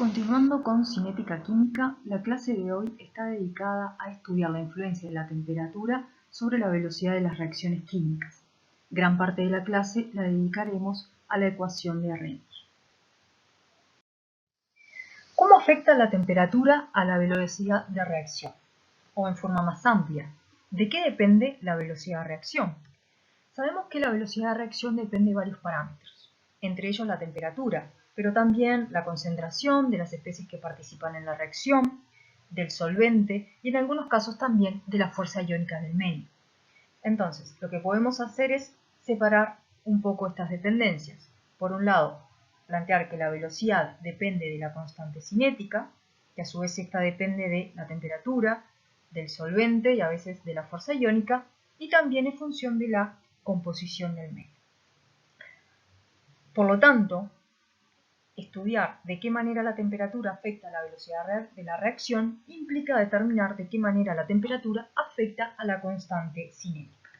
Continuando con cinética química, la clase de hoy está dedicada a estudiar la influencia de la temperatura sobre la velocidad de las reacciones químicas. Gran parte de la clase la dedicaremos a la ecuación de Arrhenius. ¿Cómo afecta la temperatura a la velocidad de reacción? O en forma más amplia, ¿de qué depende la velocidad de reacción? Sabemos que la velocidad de reacción depende de varios parámetros, entre ellos la temperatura, pero también la concentración de las especies que participan en la reacción, del solvente y en algunos casos también de la fuerza iónica del medio. Entonces, lo que podemos hacer es separar un poco estas dependencias. Por un lado, plantear que la velocidad depende de la constante cinética, que a su vez esta depende de la temperatura, del solvente y a veces de la fuerza iónica, y también en función de la composición del medio. Por lo tanto, estudiar de qué manera la temperatura afecta a la velocidad de la reacción implica determinar de qué manera la temperatura afecta a la constante cinética.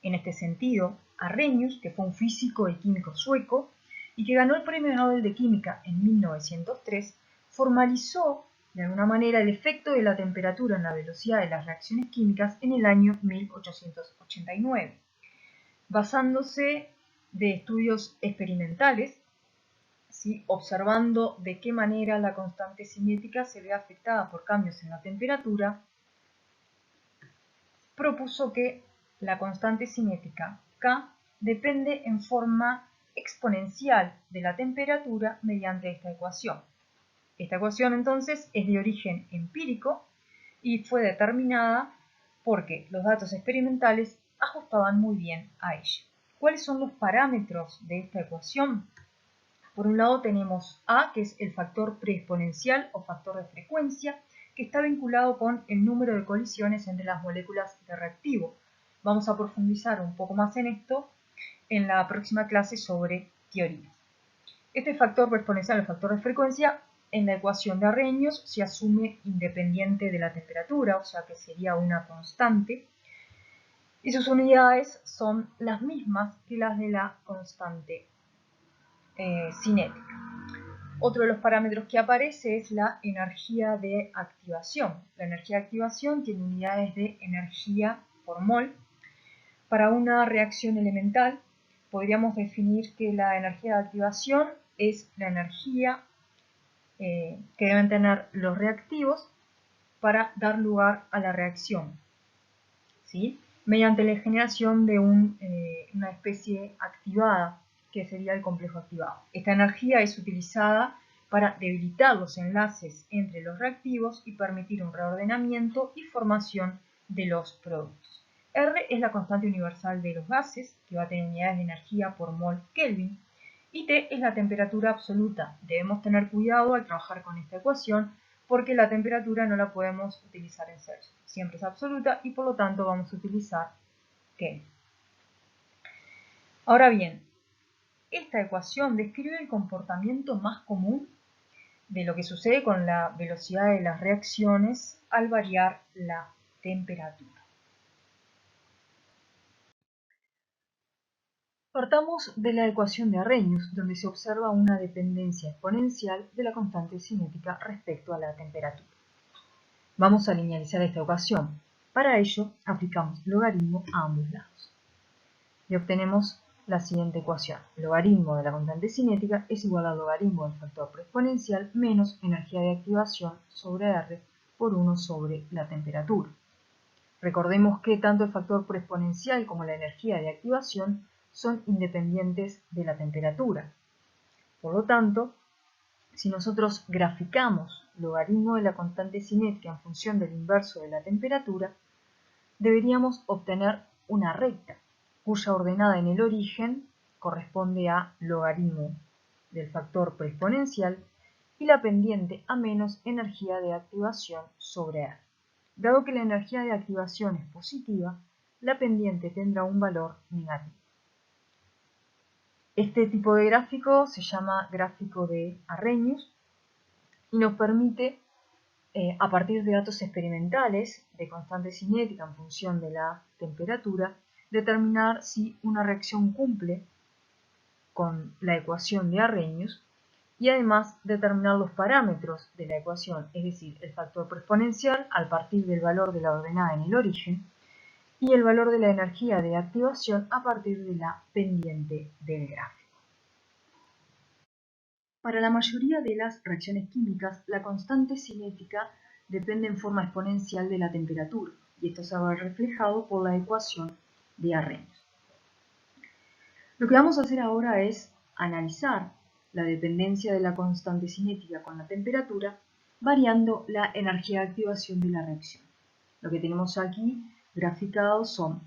En este sentido, Arrhenius, que fue un físico y químico sueco y que ganó el Premio Nobel de Química en 1903, formalizó de alguna manera el efecto de la temperatura en la velocidad de las reacciones químicas en el año 1889, basándose de estudios experimentales, ¿sí? Observando de qué manera la constante cinética se ve afectada por cambios en la temperatura, propuso que la constante cinética K depende en forma exponencial de la temperatura mediante esta ecuación. Esta ecuación entonces es de origen empírico y fue determinada porque los datos experimentales ajustaban muy bien a ella. ¿Cuáles son los parámetros de esta ecuación? Por un lado tenemos A, que es el factor preexponencial o factor de frecuencia, que está vinculado con el número de colisiones entre las moléculas de reactivo. Vamos a profundizar un poco más en esto en la próxima clase sobre teorías. Este factor preexponencial o factor de frecuencia en la ecuación de Arrhenius se asume independiente de la temperatura, o sea que sería una constante, y sus unidades son las mismas que las de la constante cinética. Otro de los parámetros que aparece es la energía de activación. La energía de activación tiene unidades de energía por mol. Para una reacción elemental podríamos definir que la energía de activación es la energía que deben tener los reactivos para dar lugar a la reacción, ¿sí? Mediante la generación de una especie activada, que sería el complejo activado. Esta energía es utilizada para debilitar los enlaces entre los reactivos y permitir un reordenamiento y formación de los productos. R es la constante universal de los gases, que va a tener unidades de energía por mol Kelvin, y T es la temperatura absoluta. Debemos tener cuidado al trabajar con esta ecuación porque la temperatura no la podemos utilizar en Celsius. Siempre es absoluta y por lo tanto vamos a utilizar Kelvin. Ahora bien, esta ecuación describe el comportamiento más común de lo que sucede con la velocidad de las reacciones al variar la temperatura. Partamos de la ecuación de Arrhenius, donde se observa una dependencia exponencial de la constante cinética respecto a la temperatura. Vamos a linealizar esta ecuación. Para ello, aplicamos logaritmo a ambos lados. Y obtenemos la siguiente ecuación. Logaritmo de la constante cinética es igual al logaritmo del factor preexponencial menos energía de activación sobre R por 1 sobre la temperatura. Recordemos que tanto el factor preexponencial como la energía de activación son independientes de la temperatura. Por lo tanto, si nosotros graficamos logaritmo de la constante cinética en función del inverso de la temperatura, deberíamos obtener una recta, cuya ordenada en el origen corresponde a logaritmo del factor preexponencial y la pendiente a menos energía de activación sobre R. Dado que la energía de activación es positiva, la pendiente tendrá un valor negativo. Este tipo de gráfico se llama gráfico de Arrhenius y nos permite, a partir de datos experimentales de constante cinética en función de la temperatura, determinar si una reacción cumple con la ecuación de Arrhenius y además determinar los parámetros de la ecuación, es decir, el factor exponencial a partir del valor de la ordenada en el origen y el valor de la energía de activación a partir de la pendiente del gráfico. Para la mayoría de las reacciones químicas, la constante cinética depende en forma exponencial de la temperatura, y esto se va a ver reflejado por la ecuación de Arrhenius. Lo que vamos a hacer ahora es analizar la dependencia de la constante cinética con la temperatura, variando la energía de activación de la reacción. Lo que tenemos aquí graficado son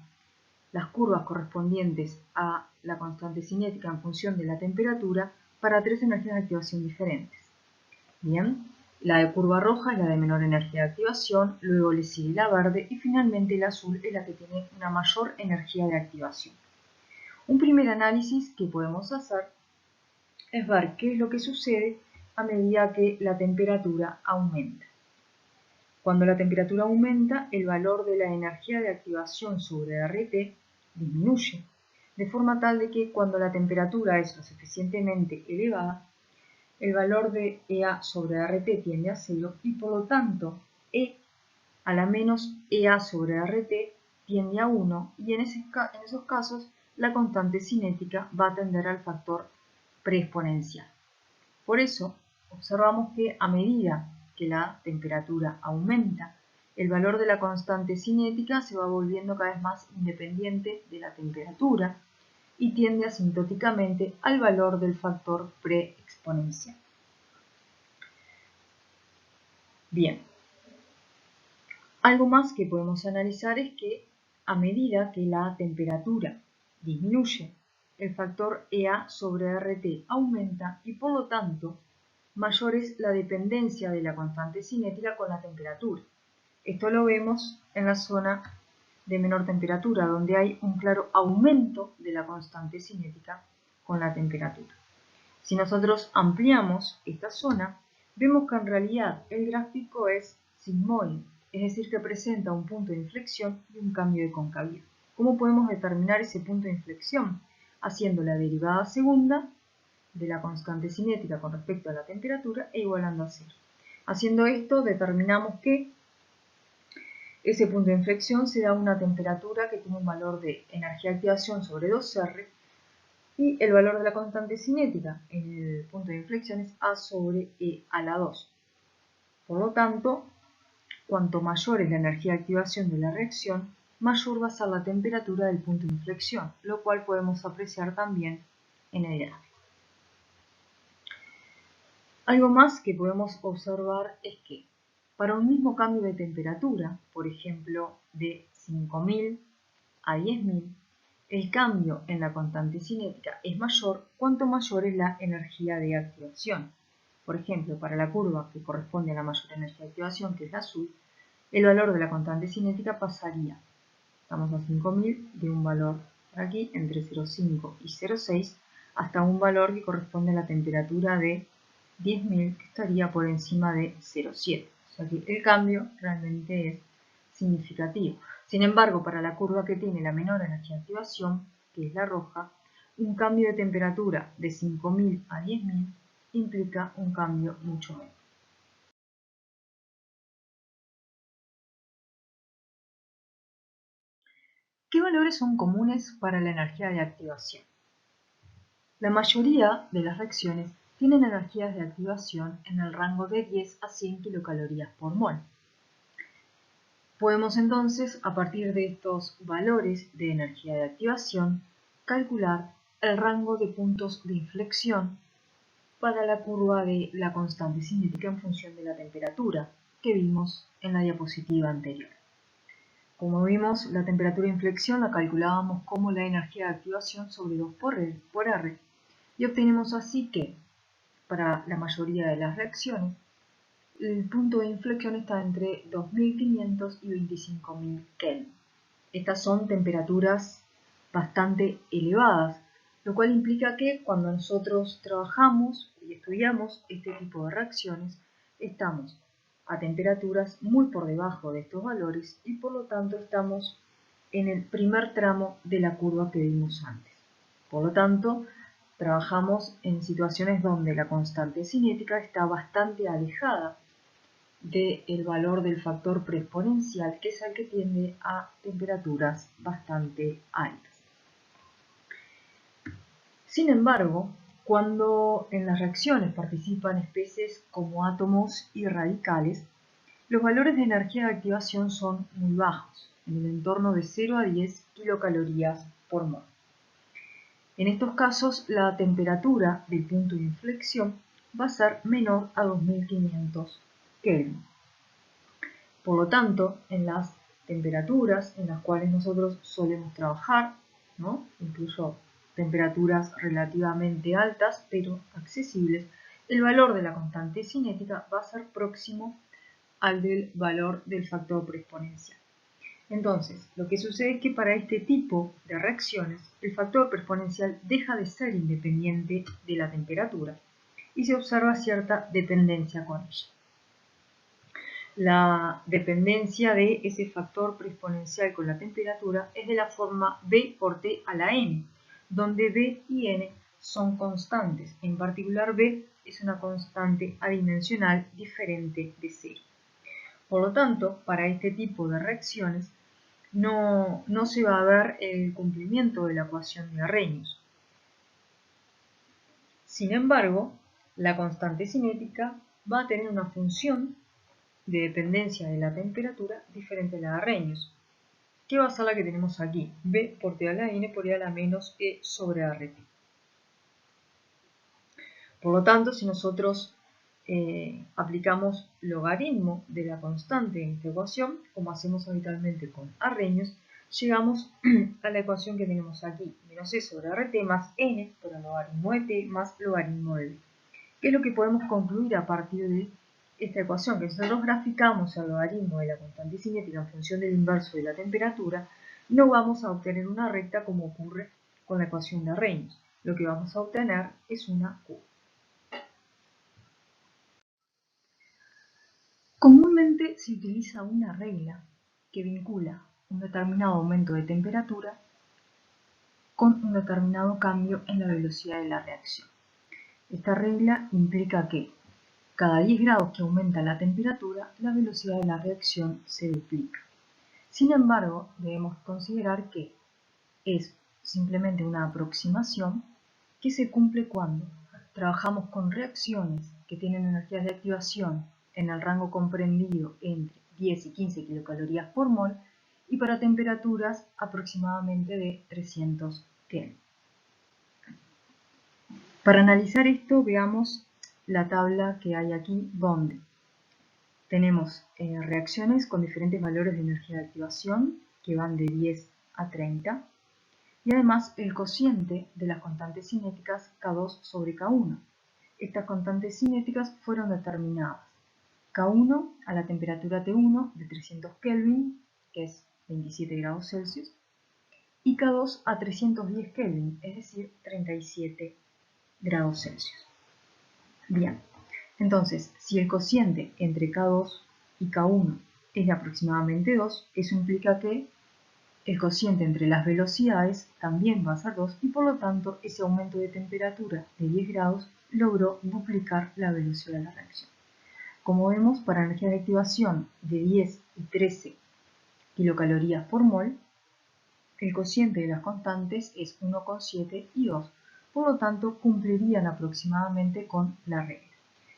las curvas correspondientes a la constante cinética en función de la temperatura para tres energías de activación diferentes. Bien, la de curva roja es la de menor energía de activación, luego le sigue la verde y finalmente la azul es la que tiene una mayor energía de activación. Un primer análisis que podemos hacer es ver qué es lo que sucede a medida que la temperatura aumenta. Cuando la temperatura aumenta, el valor de la energía de activación sobre RT disminuye, de forma tal de que cuando la temperatura es lo suficientemente elevada, el valor de EA sobre RT tiende a 0 y por lo tanto E a la menos EA sobre RT tiende a 1 y en esos casos la constante cinética va a tender al factor preexponencial. Por eso observamos que a medida que la temperatura aumenta, el valor de la constante cinética se va volviendo cada vez más independiente de la temperatura y tiende asintóticamente al valor del factor preexponencial. Bien, algo más que podemos analizar es que a medida que la temperatura disminuye, el factor EA sobre RT aumenta y por lo tanto mayor es la dependencia de la constante cinética con la temperatura. Esto lo vemos en la zona de menor temperatura, donde hay un claro aumento de la constante cinética con la temperatura. Si nosotros ampliamos esta zona, vemos que en realidad el gráfico es sigmoide, es decir, que presenta un punto de inflexión y un cambio de concavidad. ¿Cómo podemos determinar ese punto de inflexión? Haciendo la derivada segunda de la constante cinética con respecto a la temperatura e igualando a 0. Haciendo esto, determinamos que ese punto de inflexión se da a una temperatura que tiene un valor de energía de activación sobre 2R y el valor de la constante cinética en el punto de inflexión es A sobre E a la 2. Por lo tanto, cuanto mayor es la energía de activación de la reacción, mayor va a ser la temperatura del punto de inflexión, lo cual podemos apreciar también en el gráfico. Algo más que podemos observar es que para un mismo cambio de temperatura, por ejemplo de 5000 a 10000, el cambio en la constante cinética es mayor cuanto mayor es la energía de activación. Por ejemplo, para la curva que corresponde a la mayor energía de activación, que es la azul, el valor de la constante cinética pasaría, estamos a 5000, de un valor por aquí entre 0,5 y 0,6 hasta un valor que corresponde a la temperatura de 10.000, que estaría por encima de 0,7. O sea que el cambio realmente es significativo. Sin embargo, para la curva que tiene la menor energía de activación, que es la roja, un cambio de temperatura de 5000 a 10.000 implica un cambio mucho menor. ¿Qué valores son comunes para la energía de activación? La mayoría de las reacciones tienen energías de activación en el rango de 10 a 100 kilocalorías por mol. Podemos entonces, a partir de estos valores de energía de activación, calcular el rango de puntos de inflexión para la curva de la constante cinética en función de la temperatura que vimos en la diapositiva anterior. Como vimos, la temperatura de inflexión la calculábamos como la energía de activación sobre 2 por R, y obtenemos así que, para la mayoría de las reacciones, el punto de inflexión está entre 2500 y 25.000 Kelvin. Estas son temperaturas bastante elevadas, lo cual implica que cuando nosotros trabajamos y estudiamos este tipo de reacciones, estamos a temperaturas muy por debajo de estos valores y por lo tanto estamos en el primer tramo de la curva que vimos antes. Por lo tanto, trabajamos en situaciones donde la constante cinética está bastante alejada del valor del factor preexponencial, que es el que tiende a temperaturas bastante altas. Sin embargo, cuando en las reacciones participan especies como átomos y radicales, los valores de energía de activación son muy bajos, en el entorno de 0 a 10 kilocalorías por mol. En estos casos, la temperatura del punto de inflexión va a ser menor a 2500 Kelvin. Por lo tanto, en las temperaturas en las cuales nosotros solemos trabajar, ¿no? Incluso temperaturas relativamente altas pero accesibles, el valor de la constante cinética va a ser próximo al del valor del factor preexponencial. Entonces, lo que sucede es que para este tipo de reacciones, el factor preexponencial deja de ser independiente de la temperatura y se observa cierta dependencia con ella. La dependencia de ese factor preexponencial con la temperatura es de la forma B por T a la N, donde B y N son constantes. En particular, B es una constante adimensional diferente de 0. Por lo tanto, para este tipo de reacciones no se va a ver el cumplimiento de la ecuación de Arrhenius. Sin embargo, la constante cinética va a tener una función de dependencia de la temperatura diferente a la de Arrhenius, que va a ser la que tenemos aquí, B por T a la N por E a la menos E sobre RT. Por lo tanto, si nosotros aplicamos logaritmo de la constante en esta ecuación, como hacemos habitualmente con Arrhenius, llegamos a la ecuación que tenemos aquí, menos E sobre RT más N por el logaritmo de T más logaritmo de B. ¿Qué es lo que podemos concluir a partir de esta ecuación? Que si nosotros graficamos el logaritmo de la constante cinética en función del inverso de la temperatura, no vamos a obtener una recta como ocurre con la ecuación de Arrhenius. Lo que vamos a obtener es una curva. Comúnmente se utiliza una regla que vincula un determinado aumento de temperatura con un determinado cambio en la velocidad de la reacción. Esta regla implica que cada 10 grados que aumenta la temperatura, la velocidad de la reacción se duplica. Sin embargo, debemos considerar que es simplemente una aproximación que se cumple cuando trabajamos con reacciones que tienen energías de activación en el rango comprendido entre 10 y 15 kilocalorías por mol y para temperaturas aproximadamente de 300 Kelvin. Para analizar esto, veamos la tabla que hay aquí, donde tenemos reacciones con diferentes valores de energía de activación que van de 10 a 30 y además el cociente de las constantes cinéticas K2 sobre K1. Estas constantes cinéticas fueron determinadas. K1 a la temperatura T1 de 300 Kelvin, que es 27 grados Celsius, y K2 a 310 Kelvin, es decir, 37 grados Celsius. Bien, entonces, si el cociente entre K2 y K1 es de aproximadamente 2, eso implica que el cociente entre las velocidades también va a ser 2 y por lo tanto ese aumento de temperatura de 10 grados logró duplicar la velocidad de la reacción. Como vemos, para energía de activación de 10 y 13 kilocalorías por mol, el cociente de las constantes es 1,7 y 2, por lo tanto cumplirían aproximadamente con la regla.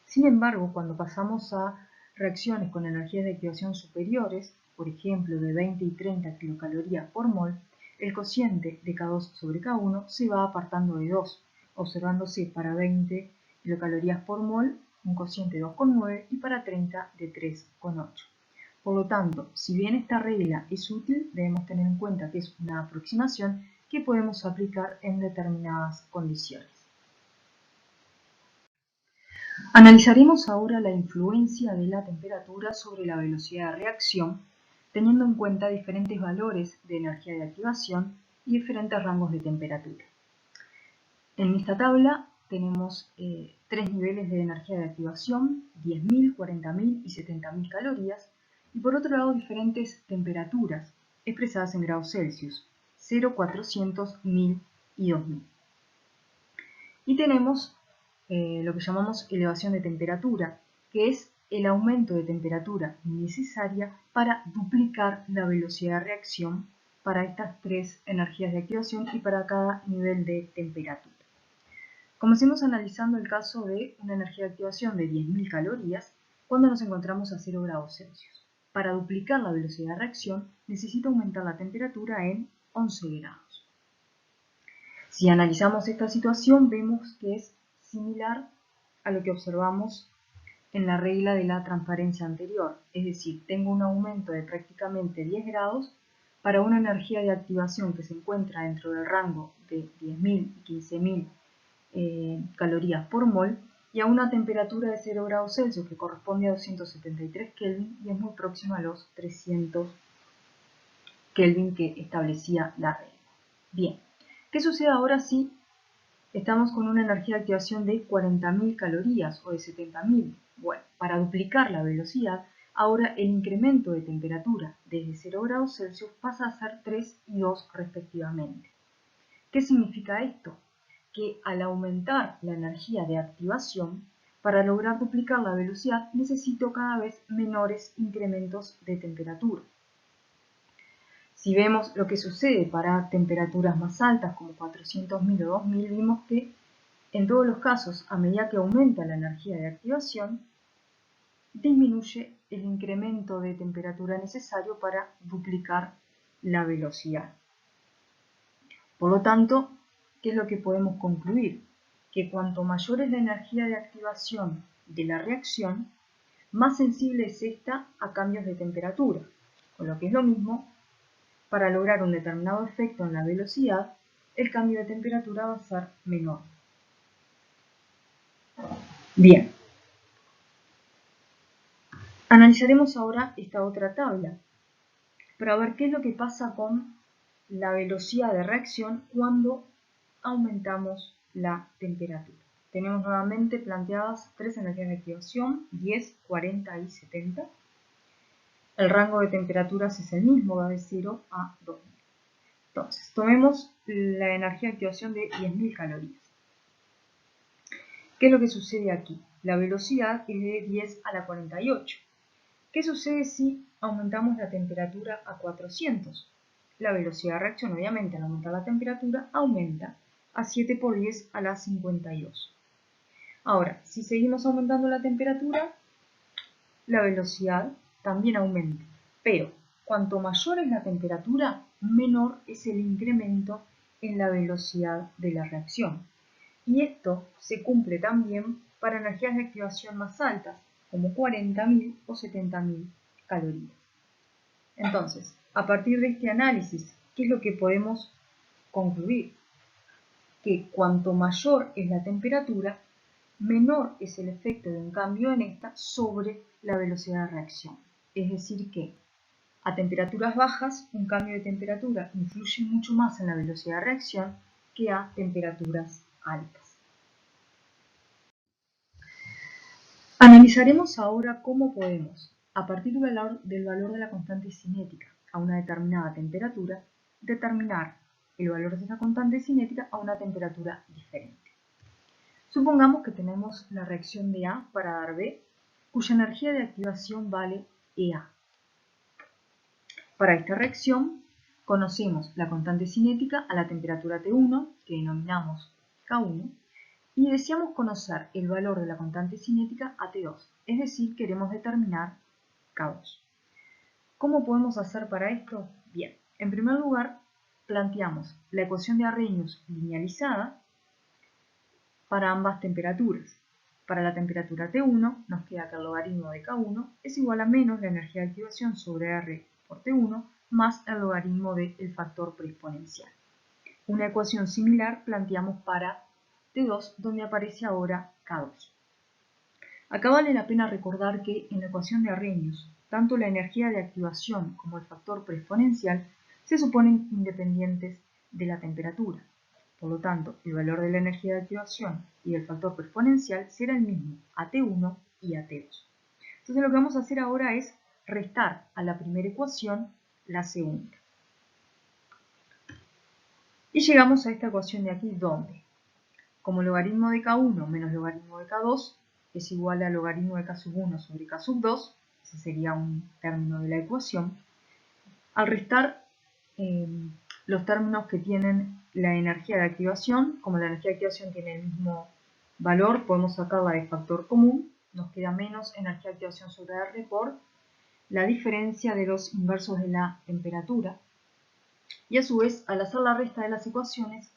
Sin embargo, cuando pasamos a reacciones con energías de activación superiores, por ejemplo de 20 y 30 kilocalorías por mol, el cociente de K2 sobre K1 se va apartando de 2, observándose para 20 kilocalorías por mol un cociente de 2,9 y para 30 de 3,8. Por lo tanto, si bien esta regla es útil, debemos tener en cuenta que es una aproximación que podemos aplicar en determinadas condiciones. Analizaremos ahora la influencia de la temperatura sobre la velocidad de reacción, teniendo en cuenta diferentes valores de energía de activación y diferentes rangos de temperatura. En esta tabla tenemos tres niveles de energía de activación, 10.000, 40.000 y 70.000 calorías, y por otro lado diferentes temperaturas, expresadas en grados Celsius, 0, 400, 1000 y 2000. Y tenemos lo que llamamos elevación de temperatura, que es el aumento de temperatura necesaria para duplicar la velocidad de reacción para estas tres energías de activación y para cada nivel de temperatura. Comencemos analizando el caso de una energía de activación de 10.000 calorías cuando nos encontramos a 0 grados Celsius. Para duplicar la velocidad de reacción necesito aumentar la temperatura en 11 grados. Si analizamos esta situación vemos que es similar a lo que observamos en la regla de la transparencia anterior, es decir, tengo un aumento de prácticamente 10 grados para una energía de activación que se encuentra dentro del rango de 10.000 y 15.000 calorías por mol y a una temperatura de 0 grados Celsius que corresponde a 273 Kelvin y es muy próxima a los 300 Kelvin que establecía la regla. Bien, ¿qué sucede ahora si estamos con una energía de activación de 40.000 calorías o de 70.000? Bueno, para duplicar la velocidad, ahora el incremento de temperatura desde 0 grados Celsius pasa a ser 3 y 2 respectivamente. ¿Qué significa esto? Que al aumentar la energía de activación, para lograr duplicar la velocidad necesito cada vez menores incrementos de temperatura. Si vemos lo que sucede para temperaturas más altas como 400.000 o 2.000, vimos que en todos los casos, a medida que aumenta la energía de activación, disminuye el incremento de temperatura necesario para duplicar la velocidad. Por lo tanto, ¿qué es lo que podemos concluir? Que cuanto mayor es la energía de activación de la reacción, más sensible es esta a cambios de temperatura, con lo que es lo mismo, para lograr un determinado efecto en la velocidad, el cambio de temperatura va a ser menor. Bien, analizaremos ahora esta otra tabla para ver qué es lo que pasa con la velocidad de reacción cuando aumentamos la temperatura. Tenemos nuevamente planteadas tres energías de activación, 10, 40 y 70. El rango de temperaturas es el mismo, va de 0 a 2000. Entonces, tomemos la energía de activación de 10.000 calorías. ¿Qué es lo que sucede aquí? La velocidad es de 10 a la 48. ¿Qué sucede si aumentamos la temperatura a 400? La velocidad de reacción, obviamente, al aumentar la temperatura, aumenta a 7 por 10 a la 52. Ahora, si seguimos aumentando la temperatura, la velocidad también aumenta, pero cuanto mayor es la temperatura, menor es el incremento en la velocidad de la reacción. Y esto se cumple también para energías de activación más altas, como 40.000 o 70.000 calorías. Entonces, a partir de este análisis, ¿qué es lo que podemos concluir? Que cuanto mayor es la temperatura, menor es el efecto de un cambio en esta sobre la velocidad de reacción. Es decir que a temperaturas bajas, un cambio de temperatura influye mucho más en la velocidad de reacción que a temperaturas altas. Analizaremos ahora cómo podemos, a partir del valor de la constante cinética a una determinada temperatura, determinar el valor de esa constante cinética a una temperatura diferente. Supongamos que tenemos la reacción de A para dar B, cuya energía de activación vale EA. Para esta reacción, conocemos la constante cinética a la temperatura T1, que denominamos K1, y deseamos conocer el valor de la constante cinética a T2, es decir, queremos determinar K2. ¿Cómo podemos hacer para esto? Bien, en primer lugar, planteamos la ecuación de Arrhenius linealizada para ambas temperaturas. Para la temperatura T1 nos queda que el logaritmo de K1 es igual a menos la energía de activación sobre R por T1 más el logaritmo del factor preexponencial. Una ecuación similar planteamos para T2, donde aparece ahora K2. Acá vale la pena recordar que en la ecuación de Arrhenius, tanto la energía de activación como el factor preexponencial se suponen independientes de la temperatura. Por lo tanto, el valor de la energía de activación y del factor preexponencial será el mismo a T1 y a T2. Entonces lo que vamos a hacer ahora es restar a la primera ecuación la segunda. Y llegamos a esta ecuación de aquí, donde como logaritmo de K1 menos logaritmo de K2 es igual a logaritmo de K sub 1 sobre K sub 2, ese sería un término de la ecuación. Al restar los términos que tienen la energía de activación, como la energía de activación tiene el mismo valor, podemos sacarla de factor común, nos queda menos energía de activación sobre R por la diferencia de los inversos de la temperatura. Y a su vez, al hacer la resta de las ecuaciones,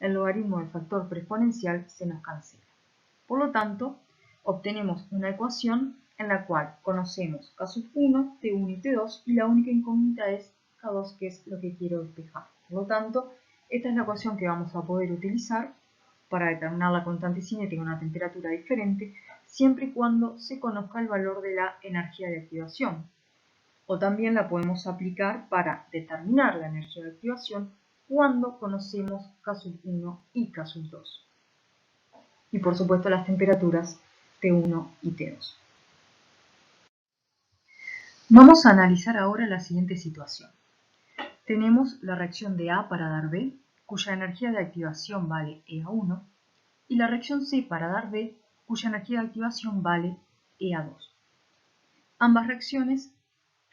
el logaritmo del factor preexponencial se nos cancela. Por lo tanto, obtenemos una ecuación en la cual conocemos K sub 1, T1 y T2 y la única incógnita es K2, que es lo que quiero despejar. Por lo tanto, esta es la ecuación que vamos a poder utilizar para determinar la constante cinética a una temperatura diferente, siempre y cuando se conozca el valor de la energía de activación. O también la podemos aplicar para determinar la energía de activación cuando conocemos K sub 1 y K sub 2. Y por supuesto las temperaturas T1 y T2. Vamos a analizar ahora la siguiente situación. Tenemos la reacción de A para dar B, cuya energía de activación vale EA1, y la reacción C para dar B, cuya energía de activación vale EA2. Ambas reacciones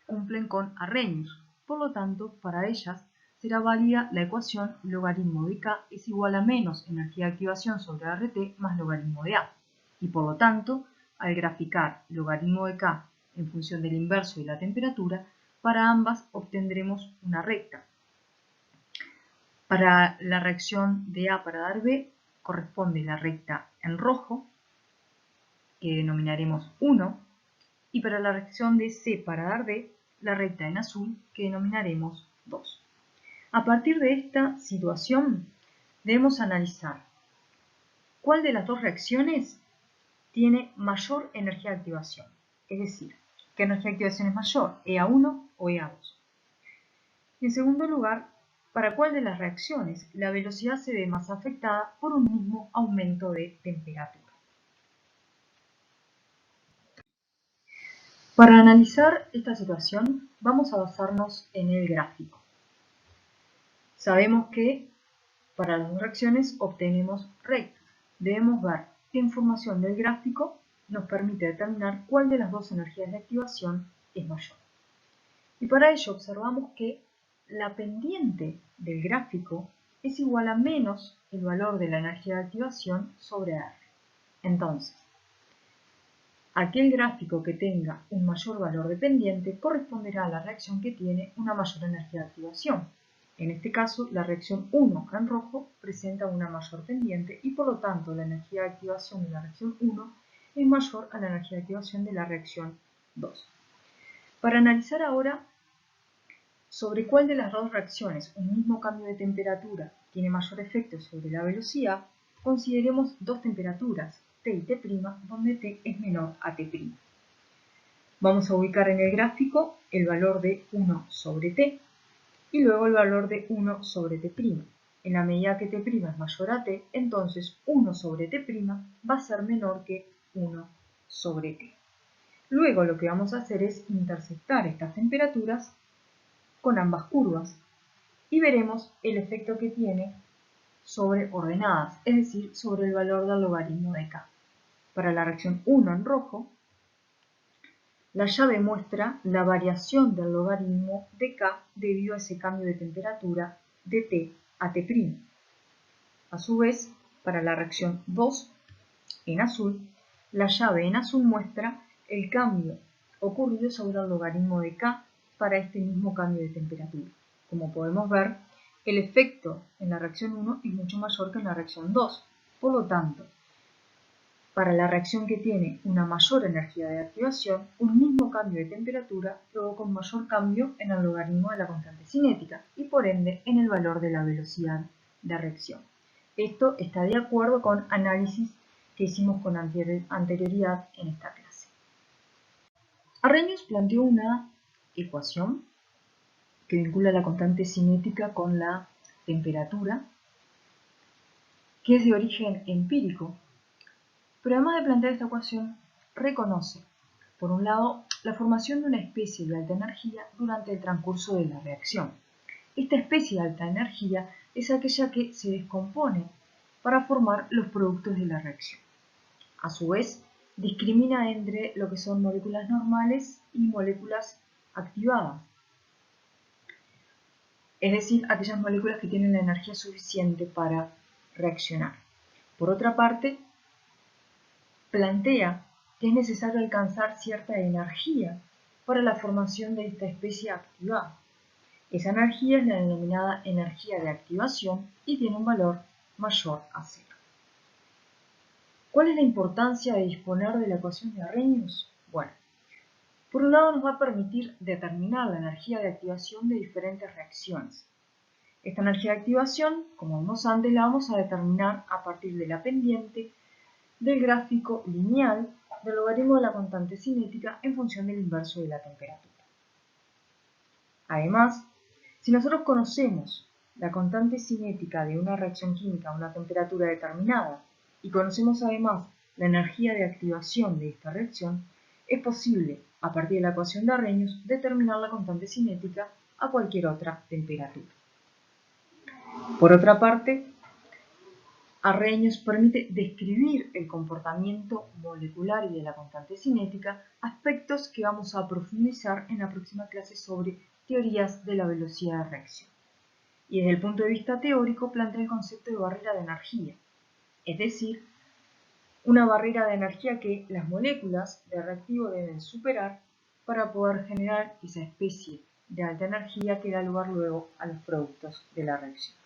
cumplen con Arrhenius, por lo tanto, para ellas será válida la ecuación logaritmo de K es igual a menos energía de activación sobre RT más logaritmo de A. Y por lo tanto, al graficar logaritmo de K en función del inverso de la temperatura, para ambas obtendremos una recta. Para la reacción de A para dar B, corresponde la recta en rojo, que denominaremos 1, y para la reacción de C para dar B, la recta en azul, que denominaremos 2. A partir de esta situación, debemos analizar cuál de las dos reacciones tiene mayor energía de activación. Es decir, ¿qué energía de activación es mayor? ¿EA1 o EA2? En segundo lugar, ¿para cuál de las reacciones la velocidad se ve más afectada por un mismo aumento de temperatura? Para analizar esta situación, vamos a basarnos en el gráfico. Sabemos que para las dos reacciones obtenemos rectas. Debemos ver qué información del gráfico nos permite determinar cuál de las dos energías de activación es mayor. Y para ello observamos que la pendiente del gráfico es igual a menos el valor de la energía de activación sobre R. Entonces, aquel gráfico que tenga un mayor valor de pendiente corresponderá a la reacción que tiene una mayor energía de activación. En este caso, la reacción 1 en rojo presenta una mayor pendiente y por lo tanto la energía de activación de la reacción 1 es mayor a la energía de activación de la reacción 2. Para analizar ahora sobre cuál de las dos reacciones un mismo cambio de temperatura tiene mayor efecto sobre la velocidad, consideremos dos temperaturas, T y T', donde T es menor a T'. Vamos a ubicar en el gráfico el valor de 1 sobre T y luego el valor de 1 sobre T'. En la medida que T' es mayor a T, entonces 1 sobre T' va a ser menor que 1 sobre T. Luego lo que vamos a hacer es intersectar estas temperaturas con ambas curvas y veremos el efecto que tiene sobre ordenadas, es decir, sobre el valor del logaritmo de K. Para la reacción 1 en rojo, la llave muestra la variación del logaritmo de K debido a ese cambio de temperatura de T a T'. A su vez, para la reacción 2 en azul, la llave en azul muestra el cambio ocurrido sobre el logaritmo de K para este mismo cambio de temperatura. Como podemos ver, el efecto en la reacción 1 es mucho mayor que en la reacción 2. Por lo tanto, para la reacción que tiene una mayor energía de activación, un mismo cambio de temperatura provoca un mayor cambio en el logaritmo de la constante cinética y por ende en el valor de la velocidad de reacción. Esto está de acuerdo con análisis que hicimos con anterioridad en esta clase. Arrhenius planteó una ecuación que vincula la constante cinética con la temperatura, que es de origen empírico. Pero además de plantear esta ecuación, reconoce, por un lado, la formación de una especie de alta energía durante el transcurso de la reacción. Esta especie de alta energía es aquella que se descompone para formar los productos de la reacción. A su vez, discrimina entre lo que son moléculas normales y moléculas activadas, es decir, aquellas moléculas que tienen la energía suficiente para reaccionar. Por otra parte, plantea que es necesario alcanzar cierta energía para la formación de esta especie activada. Esa energía es la denominada energía de activación y tiene un valor mayor a 0. ¿Cuál es la importancia de disponer de la ecuación de Arrhenius? Bueno, por un lado nos va a permitir determinar la energía de activación de diferentes reacciones. Esta energía de activación, como vimos antes, la vamos a determinar a partir de la pendiente del gráfico lineal del logaritmo de la constante cinética en función del inverso de la temperatura. Además, si nosotros conocemos la constante cinética de una reacción química a una temperatura determinada y conocemos además la energía de activación de esta reacción, es posible, a partir de la ecuación de Arrhenius, determinar la constante cinética a cualquier otra temperatura. Por otra parte, Arrhenius permite describir el comportamiento molecular y de la constante cinética, aspectos que vamos a profundizar en la próxima clase sobre teorías de la velocidad de reacción. Y desde el punto de vista teórico plantea el concepto de barrera de energía, es decir, una barrera de energía que las moléculas de reactivo deben superar para poder generar esa especie de alta energía que da lugar luego a los productos de la reacción.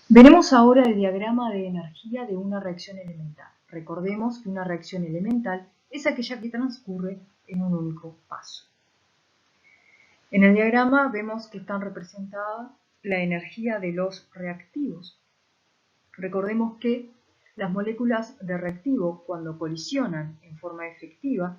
Veremos ahora el diagrama de energía de una reacción elemental. Recordemos que una reacción elemental es aquella que transcurre en un único paso. En el diagrama vemos que están representadas la energía de los reactivos. Recordemos que las moléculas de reactivo, cuando colisionan en forma efectiva,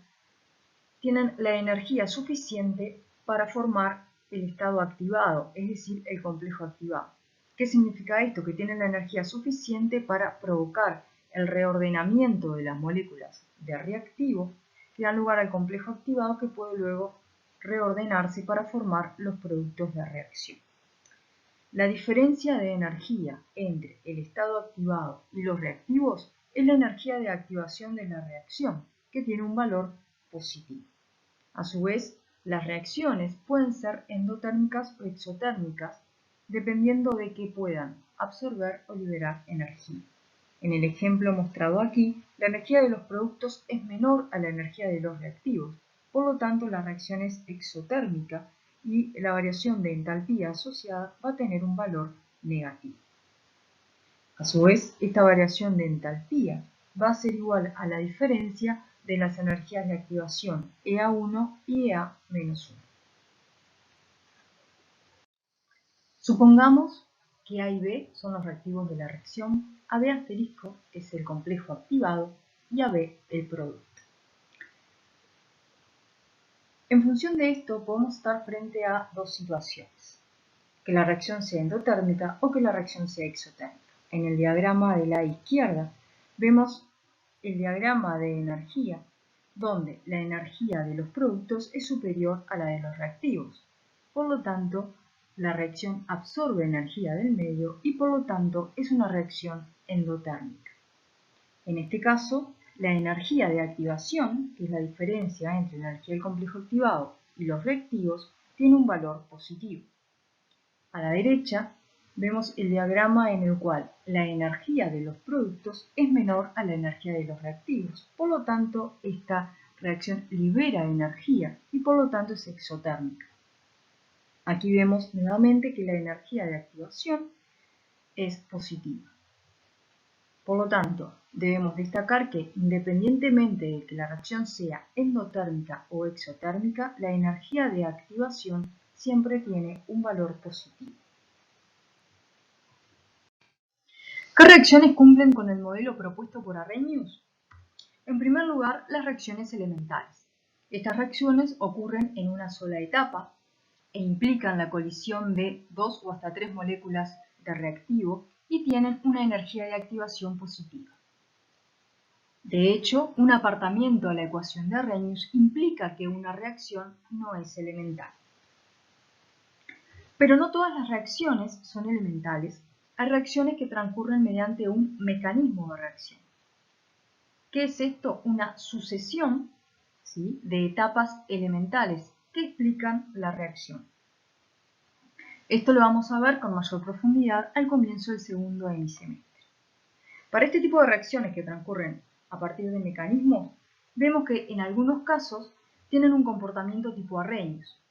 tienen la energía suficiente para formar el estado activado, es decir, el complejo activado. ¿Qué significa esto? Que tienen la energía suficiente para provocar el reordenamiento de las moléculas de reactivo que dan lugar al complejo activado que puede luego reordenarse para formar los productos de reacción. La diferencia de energía entre el estado activado y los reactivos es la energía de activación de la reacción, que tiene un valor positivo. A su vez, las reacciones pueden ser endotérmicas o exotérmicas, dependiendo de que puedan absorber o liberar energía. En el ejemplo mostrado aquí, la energía de los productos es menor a la energía de los reactivos, por lo tanto la reacción es exotérmica y la variación de entalpía asociada va a tener un valor negativo. A su vez, esta variación de entalpía va a ser igual a la diferencia de las energías de activación EA1 y EA-1. Supongamos que A y B son los reactivos de la reacción, AB asterisco es el complejo activado y AB el producto. En función de esto podemos estar frente a dos situaciones, que la reacción sea endotérmica o que la reacción sea exotérmica. En el diagrama de la izquierda vemos el diagrama de energía, donde la energía de los productos es superior a la de los reactivos. Por lo tanto, la reacción absorbe energía del medio y por lo tanto es una reacción endotérmica. En este caso, la energía de activación, que es la diferencia entre la energía del complejo activado y los reactivos, tiene un valor positivo. A la derecha vemos el diagrama en el cual la energía de los productos es menor a la energía de los reactivos. Por lo tanto, esta reacción libera energía y por lo tanto es exotérmica. Aquí vemos nuevamente que la energía de activación es positiva. Por lo tanto, debemos destacar que independientemente de que la reacción sea endotérmica o exotérmica, la energía de activación siempre tiene un valor positivo. ¿Qué reacciones cumplen con el modelo propuesto por Arrhenius? En primer lugar, las reacciones elementales. Estas reacciones ocurren en una sola etapa e implican la colisión de 2 o hasta 3 moléculas de reactivo y tienen una energía de activación positiva. De hecho, un apartamiento a la ecuación de Arrhenius implica que una reacción no es elemental. Pero no todas las reacciones son elementales. Hay reacciones que transcurren mediante un mecanismo de reacción. ¿Qué es esto? Una sucesión, ¿sí?, de etapas elementales que explican la reacción. Esto lo vamos a ver con mayor profundidad al comienzo del segundo hemisemestre. Para este tipo de reacciones que transcurren a partir de mecanismos, vemos que en algunos casos tienen un comportamiento tipo Arrhenius.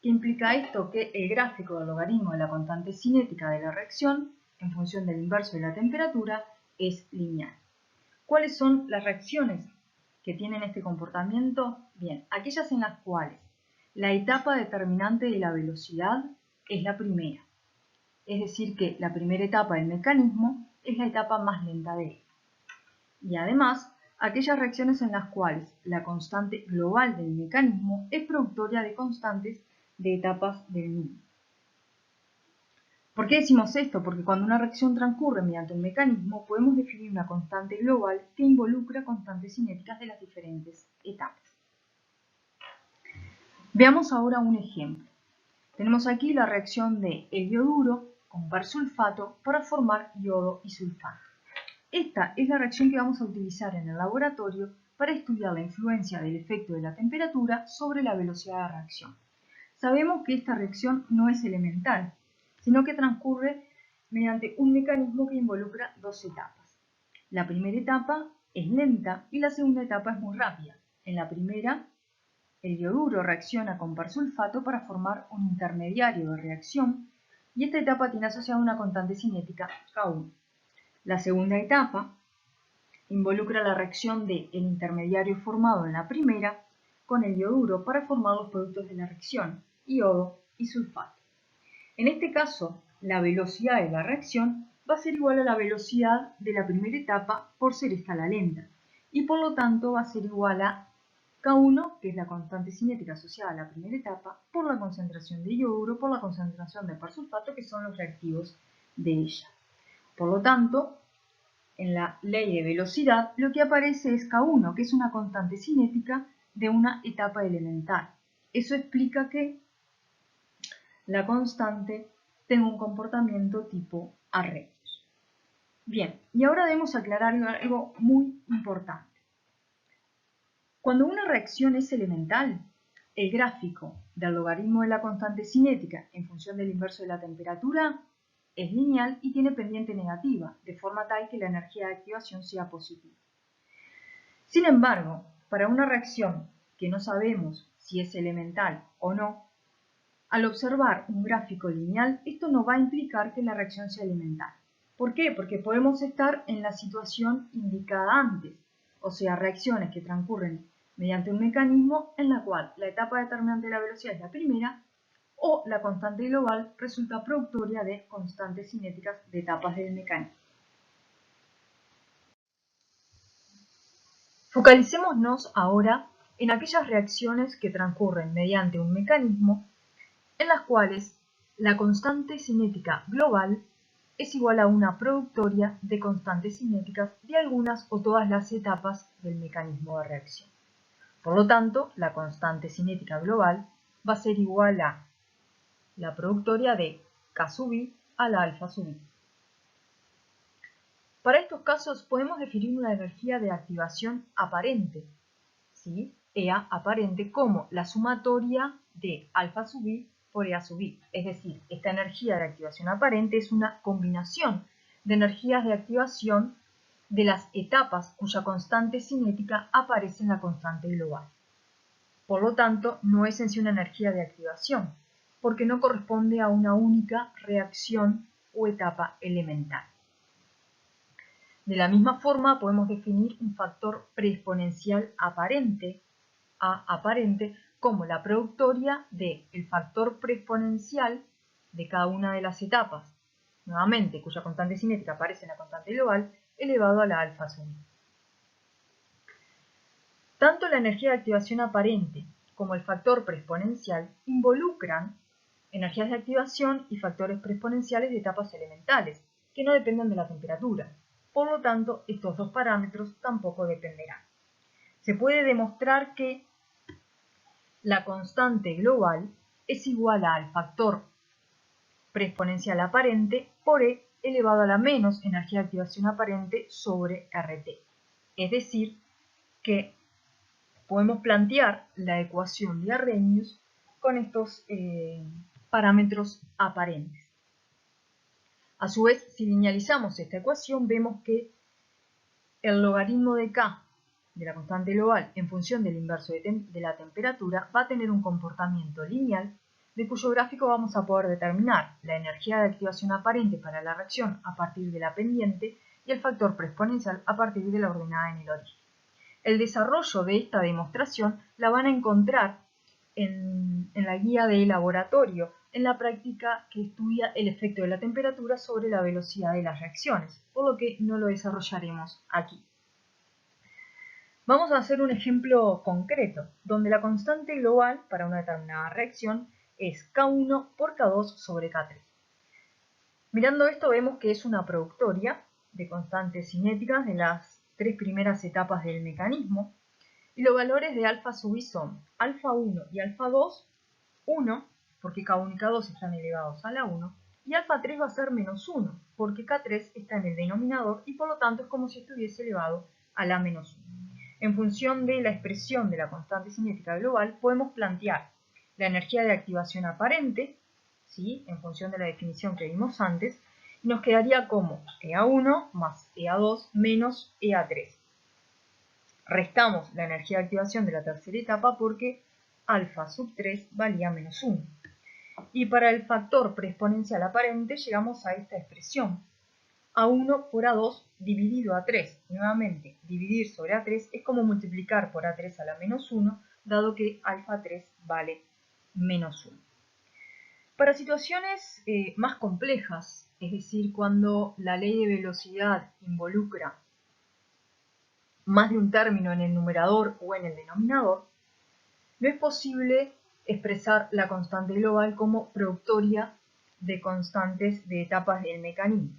¿Qué implica esto? Que el gráfico del logaritmo de la constante cinética de la reacción, en función del inverso de la temperatura, es lineal. ¿Cuáles son las reacciones que tienen este comportamiento? Bien, aquellas en las cuales la etapa determinante de la velocidad es la primera. Es decir, que la primera etapa del mecanismo es la etapa más lenta de él. Y además, aquellas reacciones en las cuales la constante global del mecanismo es productoria de constantes de etapas del mismo. ¿Por qué decimos esto? Porque cuando una reacción transcurre mediante un mecanismo, podemos definir una constante global que involucra constantes cinéticas de las diferentes etapas. Veamos ahora un ejemplo. Tenemos aquí la reacción de el yoduro con persulfato para formar yodo y sulfato. Esta es la reacción que vamos a utilizar en el laboratorio para estudiar la influencia del efecto de la temperatura sobre la velocidad de reacción. Sabemos que esta reacción no es elemental, sino que transcurre mediante un mecanismo que involucra dos etapas. La primera etapa es lenta y la segunda etapa es muy rápida. En la primera, el yoduro reacciona con persulfato para formar un intermediario de reacción y esta etapa tiene asociada una constante cinética K1. La segunda etapa involucra la reacción del intermediario formado en la primera con el yoduro para formar los productos de la reacción, yodo y sulfato. En este caso, la velocidad de la reacción va a ser igual a la velocidad de la primera etapa por ser esta la lenta, y por lo tanto va a ser igual a K1, que es la constante cinética asociada a la primera etapa, por la concentración de yoduro por la concentración de persulfato, que son los reactivos de ella. Por lo tanto, en la ley de velocidad, lo que aparece es K1, que es una constante cinética de una etapa elemental. Eso explica que la constante tenga un comportamiento tipo Arrhenius. Bien, y ahora debemos aclarar algo muy importante. Cuando una reacción es elemental, el gráfico del logaritmo de la constante cinética en función del inverso de la temperatura es lineal y tiene pendiente negativa, de forma tal que la energía de activación sea positiva. Sin embargo, para una reacción que no sabemos si es elemental o no, al observar un gráfico lineal, esto no va a implicar que la reacción sea elemental. ¿Por qué? Porque podemos estar en la situación indicada antes, o sea, reacciones que transcurren mediante un mecanismo en la cual la etapa determinante de la velocidad es la primera, o la constante global resulta productoria de constantes cinéticas de etapas del mecanismo. Focalicémonos ahora en aquellas reacciones que transcurren mediante un mecanismo en las cuales la constante cinética global es igual a una productoria de constantes cinéticas de algunas o todas las etapas del mecanismo de reacción. Por lo tanto, la constante cinética global va a ser igual a la productoria de K sub i a la alfa sub i. Para estos casos podemos definir una energía de activación aparente, ¿sí? EA aparente, como la sumatoria de alfa sub i por EA sub i. Es decir, esta energía de activación aparente es una combinación de energías de activación de las etapas cuya constante cinética aparece en la constante global. Por lo tanto, no es en sí una energía de activación, porque no corresponde a una única reacción o etapa elemental. De la misma forma, podemos definir un factor preexponencial aparente, A aparente, como la productoria del factor preexponencial de cada una de las etapas, nuevamente, cuya constante cinética aparece en la constante global, elevado a la alfa sub i. Tanto la energía de activación aparente como el factor preexponencial involucran energías de activación y factores preexponenciales de etapas elementales, que no dependen de la temperatura. Por lo tanto, estos dos parámetros tampoco dependerán. Se puede demostrar que la constante global es igual al factor preexponencial aparente por E elevado a la menos energía de activación aparente sobre RT. Es decir, que podemos plantear la ecuación de Arrhenius con estos parámetros aparentes. A su vez, si linealizamos esta ecuación, vemos que el logaritmo de K de la constante global en función del inverso de la temperatura va a tener un comportamiento lineal de cuyo gráfico vamos a poder determinar la energía de activación aparente para la reacción a partir de la pendiente y el factor preexponencial a partir de la ordenada en el origen. El desarrollo de esta demostración la van a encontrar en la guía de laboratorio, en la práctica que estudia el efecto de la temperatura sobre la velocidad de las reacciones, por lo que no lo desarrollaremos aquí. Vamos a hacer un ejemplo concreto, donde la constante global para una determinada reacción es K1 por K2 sobre K3. Mirando esto vemos que es una productoria de constantes cinéticas de las tres primeras etapas del mecanismo, y los valores de alfa sub i son alfa 1 y alfa 2, 1, porque K1 y K2 están elevados a la 1, y alfa 3 va a ser menos 1, porque K3 está en el denominador y por lo tanto es como si estuviese elevado a la menos 1. En función de la expresión de la constante cinética global, podemos plantear la energía de activación aparente, ¿sí?, en función de la definición que vimos antes, y nos quedaría como EA1 más EA2 menos EA3. Restamos la energía de activación de la tercera etapa porque alfa sub 3 valía menos 1. Y para el factor preexponencial aparente llegamos a esta expresión. A1 por A2 dividido a 3. Nuevamente, dividir sobre A3 es como multiplicar por A3 a la menos 1, dado que alfa 3 vale menos 1. Para situaciones más complejas, es decir, cuando la ley de velocidad involucra más de un término en el numerador o en el denominador, no es posible expresar la constante global como productoria de constantes de etapas del mecanismo.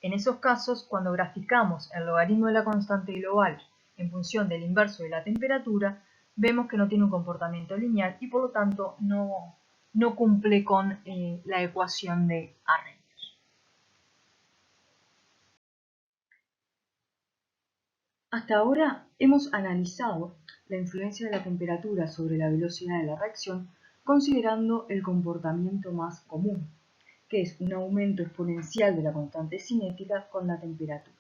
En esos casos, cuando graficamos el logaritmo de la constante global en función del inverso de la temperatura, vemos que no tiene un comportamiento lineal y por lo tanto no cumple con la ecuación de Arrhenius. Hasta ahora hemos analizado la influencia de la temperatura sobre la velocidad de la reacción considerando el comportamiento más común, que es un aumento exponencial de la constante cinética con la temperatura.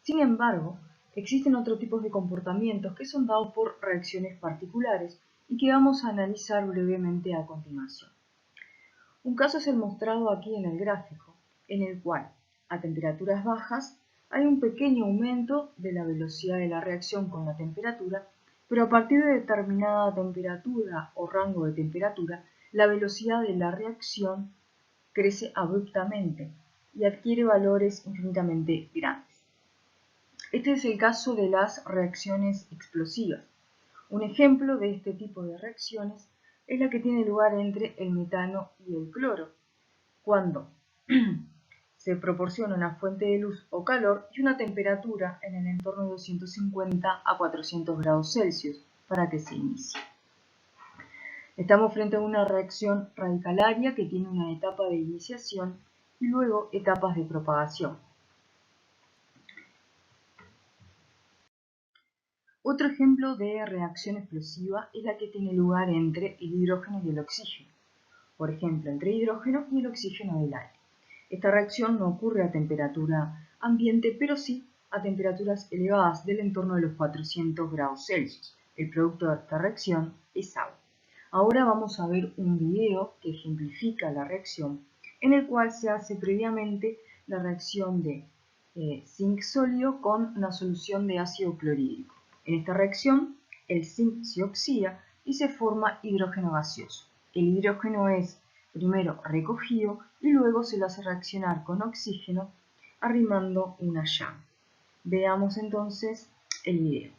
Sin embargo, existen otros tipos de comportamientos que son dados por reacciones particulares y que vamos a analizar brevemente a continuación. Un caso es el mostrado aquí en el gráfico, en el cual, a temperaturas bajas, hay un pequeño aumento de la velocidad de la reacción con la temperatura, pero a partir de determinada temperatura o rango de temperatura, la velocidad de la reacción crece abruptamente y adquiere valores infinitamente grandes. Este es el caso de las reacciones explosivas. Un ejemplo de este tipo de reacciones es la que tiene lugar entre el metano y el cloro, cuando se proporciona una fuente de luz o calor y una temperatura en el entorno de 250 a 400 grados Celsius para que se inicie. Estamos frente a una reacción radicalaria que tiene una etapa de iniciación y luego etapas de propagación. Otro ejemplo de reacción explosiva es la que tiene lugar entre el hidrógeno y el oxígeno, por ejemplo, entre el hidrógeno y el oxígeno del aire. Esta reacción no ocurre a temperatura ambiente, pero sí a temperaturas elevadas del entorno de los 400 grados Celsius. El producto de esta reacción es agua. Ahora vamos a ver un video que ejemplifica la reacción, en el cual se hace previamente la reacción de zinc sólido con una solución de ácido clorhídrico. En esta reacción, el zinc se oxida y se forma hidrógeno gaseoso. El hidrógeno es primero recogido y luego se lo hace reaccionar con oxígeno arrimando una llama. Veamos entonces el video.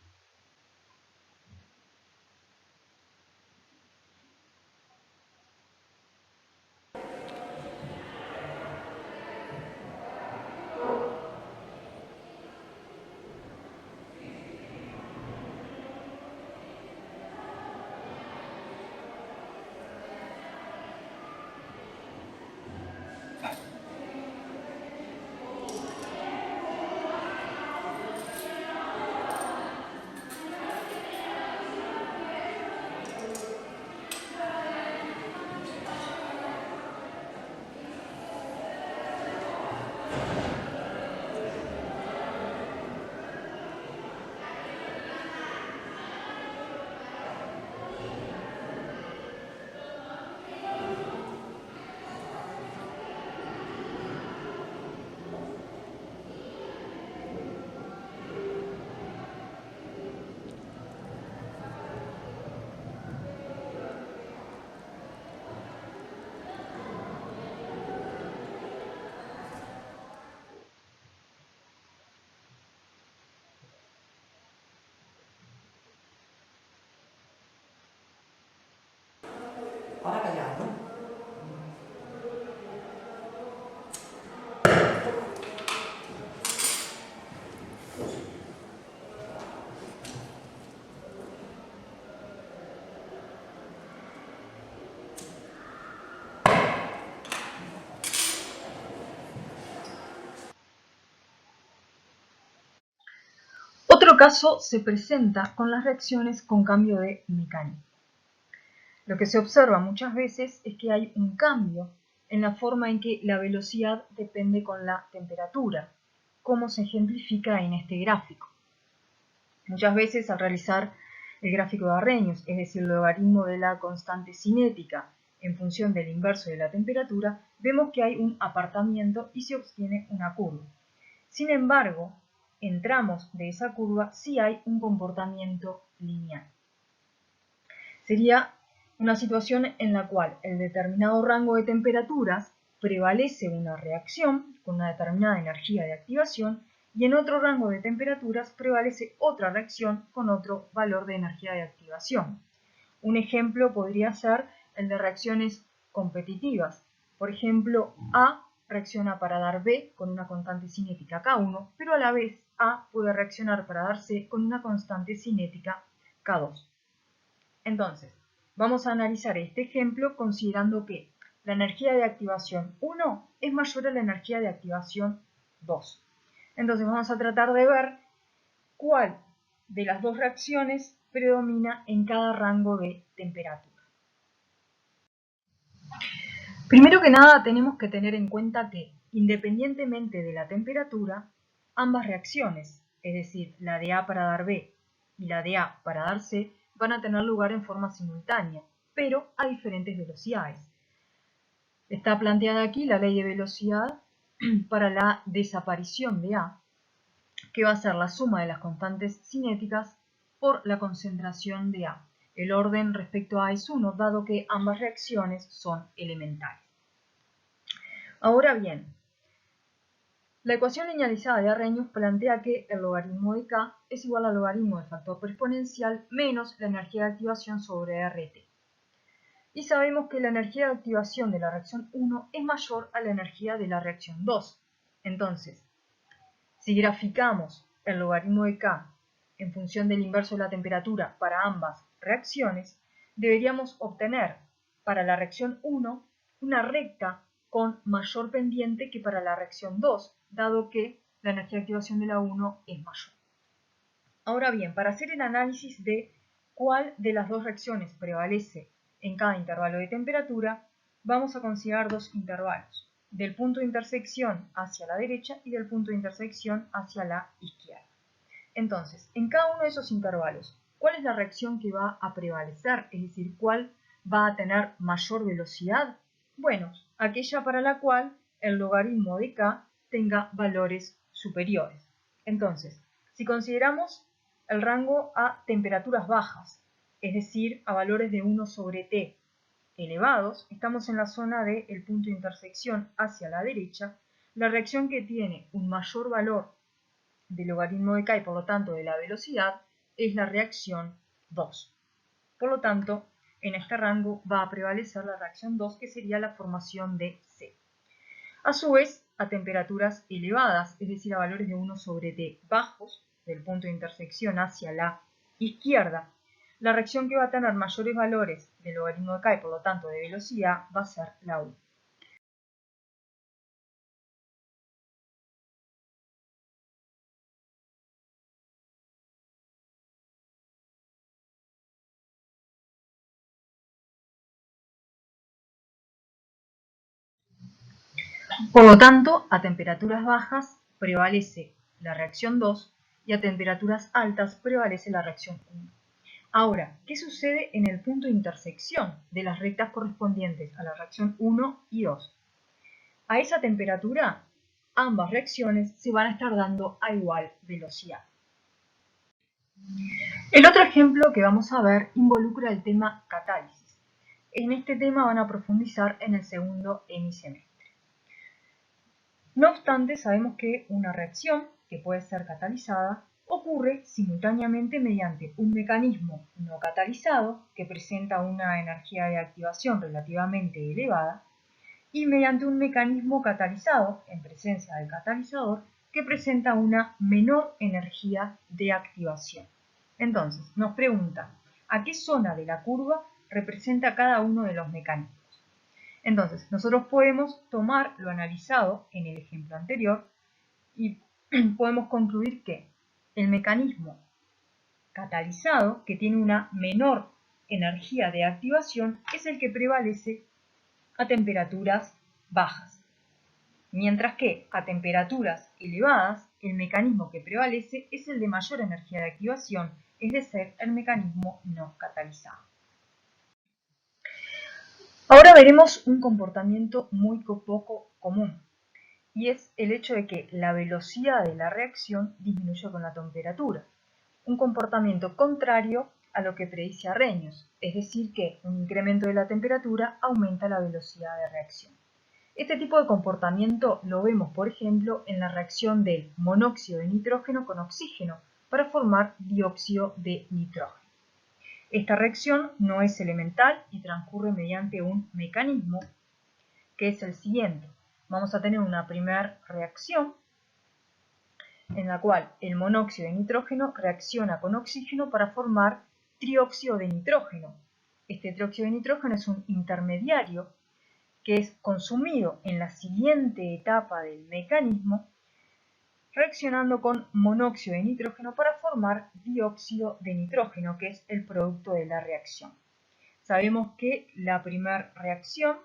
otro caso se presenta con las reacciones con cambio de mecanismo. Lo que se observa muchas veces es que hay un cambio en la forma en que la velocidad depende con la temperatura, como se ejemplifica en este gráfico. Muchas veces al realizar el gráfico de Arrhenius, es decir, el logaritmo de la constante cinética en función del inverso de la temperatura, vemos que hay un apartamiento y se obtiene una curva. Sin embargo, en tramos de esa curva sí hay un comportamiento lineal. Sería una situación en la cual en determinado rango de temperaturas prevalece una reacción con una determinada energía de activación y en otro rango de temperaturas prevalece otra reacción con otro valor de energía de activación. Un ejemplo podría ser el de reacciones competitivas. Por ejemplo, A reacciona para dar B con una constante cinética K1, pero a la vez A puede reaccionar para dar C con una constante cinética K2. Entonces, vamos a analizar este ejemplo considerando que la energía de activación 1 es mayor a la energía de activación 2. Entonces vamos a tratar de ver cuál de las dos reacciones predomina en cada rango de temperatura. Primero que nada tenemos que tener en cuenta que, independientemente de la temperatura, ambas reacciones, es decir, la de A para dar B y la de A para dar C, van a tener lugar en forma simultánea, pero a diferentes velocidades. Está planteada aquí la ley de velocidad para la desaparición de A, que va a ser la suma de las constantes cinéticas por la concentración de A. El orden respecto a A es 1, dado que ambas reacciones son elementales. Ahora bien, la ecuación linealizada de Arrhenius plantea que el logaritmo de K es igual al logaritmo del factor exponencial menos la energía de activación sobre RT. Y sabemos que la energía de activación de la reacción 1 es mayor a la energía de la reacción 2. Entonces, si graficamos el logaritmo de K en función del inverso de la temperatura para ambas reacciones, deberíamos obtener para la reacción 1 una recta con mayor pendiente que para la reacción 2, dado que la energía de activación de la 1 es mayor. Ahora bien, para hacer el análisis de cuál de las dos reacciones prevalece en cada intervalo de temperatura, vamos a considerar dos intervalos, del punto de intersección hacia la derecha y del punto de intersección hacia la izquierda. Entonces, en cada uno de esos intervalos, ¿cuál es la reacción que va a prevalecer? Es decir, ¿cuál va a tener mayor velocidad? Bueno, aquella para la cual el logaritmo de K tenga valores superiores. Entonces, si consideramos el rango a temperaturas bajas, es decir, a valores de 1 sobre T elevados, estamos en la zona del punto de intersección hacia la derecha, la reacción que tiene un mayor valor de logaritmo de K y por lo tanto de la velocidad es la reacción 2. Por lo tanto, en este rango va a prevalecer la reacción 2, que sería la formación de C. A su vez, a temperaturas elevadas, es decir, a valores de 1 sobre T bajos, del punto de intersección hacia la izquierda, la reacción que va a tener mayores valores del logaritmo de K y por lo tanto de velocidad va a ser la U. Por lo tanto, a temperaturas bajas prevalece la reacción 2 y a temperaturas altas prevalece la reacción 1. Ahora, ¿qué sucede en el punto de intersección de las rectas correspondientes a la reacción 1 y 2? A esa temperatura, ambas reacciones se van a estar dando a igual velocidad. El otro ejemplo que vamos a ver involucra el tema catálisis. En este tema van a profundizar en el segundo hemisemestre. No obstante, sabemos que una reacción, que puede ser catalizada, ocurre simultáneamente mediante un mecanismo no catalizado, que presenta una energía de activación relativamente elevada, y mediante un mecanismo catalizado, en presencia del catalizador, que presenta una menor energía de activación. Entonces, nos pregunta, ¿a qué zona de la curva representa cada uno de los mecanismos? Entonces, nosotros podemos tomar lo analizado en el ejemplo anterior y podemos concluir que el mecanismo catalizado, que tiene una menor energía de activación, es el que prevalece a temperaturas bajas. Mientras que a temperaturas elevadas, el mecanismo que prevalece es el de mayor energía de activación, es decir, el mecanismo no catalizado. Ahora veremos un comportamiento muy poco común, y es el hecho de que la velocidad de la reacción disminuye con la temperatura, un comportamiento contrario a lo que predice Arrhenius, es decir, que un incremento de la temperatura aumenta la velocidad de reacción. Este tipo de comportamiento lo vemos, por ejemplo, en la reacción del monóxido de nitrógeno con oxígeno para formar dióxido de nitrógeno. Esta reacción no es elemental y transcurre mediante un mecanismo que es el siguiente. Vamos a tener una primera reacción en la cual el monóxido de nitrógeno reacciona con oxígeno para formar trióxido de nitrógeno. Este trióxido de nitrógeno es un intermediario que es consumido en la siguiente etapa del mecanismo, reaccionando con monóxido de nitrógeno para formar dióxido de nitrógeno, que es el producto de la reacción. Sabemos que la primera reacción